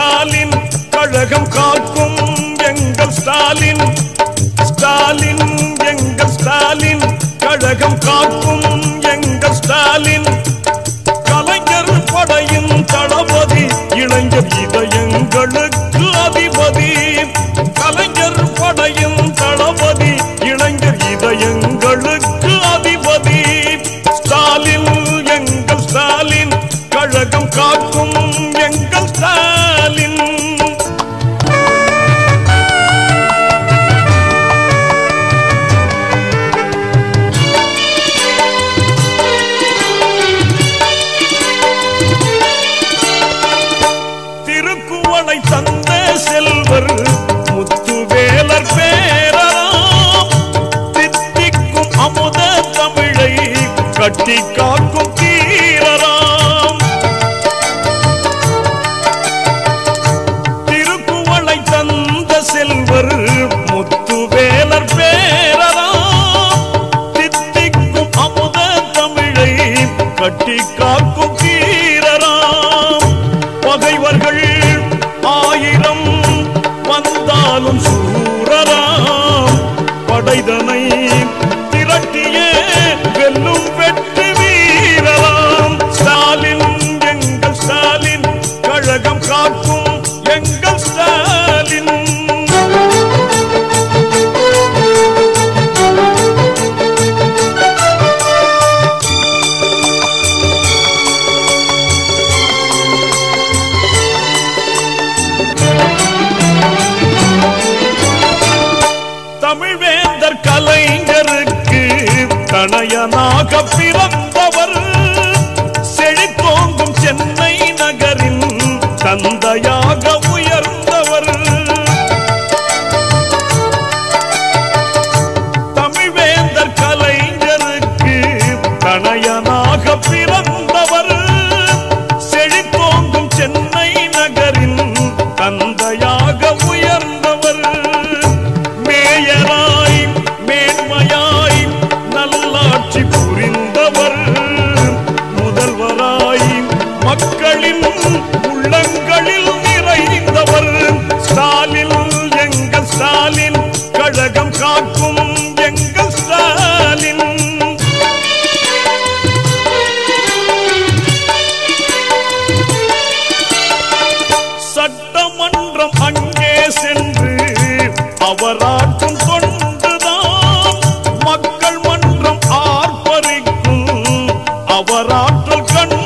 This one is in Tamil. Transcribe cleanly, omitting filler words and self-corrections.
ஸ்டாலின் கழகம் காக்கும் எங்கள் ஸ்டாலின் ஸ்டாலின் எங்கள் ஸ்டாலின் கழகம் காக்கும் எங்கள் ஸ்டாலின் கலைஞர் படையின் தளபதி இளைஞர் இதயங்களுக்கு அதிபதி கலைஞர் படையின் தளபதி இளைஞர் இதயங்களுக்கு அதிபதி ஸ்டாலின் எங்கள் ஸ்டாலின் கழகம் காக்கும் எங்கள் ஸ்டாலின் திருக்குவளை தந்த செல்வர் முத்துவேலர் பேரராம் தித்திக்கும் அமுத தமிழை கட்டி காக்கும் தீரராம் திருக்குவளை தந்த செல்வர் முத்துவேலர் பேரராம் தித்திக்கும் அமுத தமிழை கட்டி காக்கும் தீரராம் பகைவர்கள் ஆயிரம் வந்தாலும் சூரராம் படைதனை திரட்டிய வெல்லும் வெற்றி வீரராம் ஸ்டாலின் எங்கள் ஸ்டாலின் கழகம் காக்கும் எங்கள் ஸ்டாலின் தமிழ்வேந்தர் கலைஞருக்கு தனயனாக பிறந்தவர் செழித்தோங்கும் சென்னை நகரின் தந்தையாக உயர்ந்தவர் தமிழ்வேந்தர் கலைஞருக்கு தனயனாக பிறந்தவர் செழித்தோங்கும் சென்னை நகரின் தந்தையாக உயர்ந்தவர் மேயராய் மேன்மையாய் நல்லாட்சி புரிந்தவர் முதல்வராய் மக்களின் உள்ளங்களில் நிறைந்தவர் ஸ்டாலின் எங்கள் ஸ்டாலின் கழகம் காக்கும் எங்கள் ஸ்டாலின் சட்டமன்றம் அங்கே சென்று அவராற்றும் தொண்டுதான் மக்கள் மன்றம் ஆர்ப்பரிக்கும் அவராற்றல் கண்டு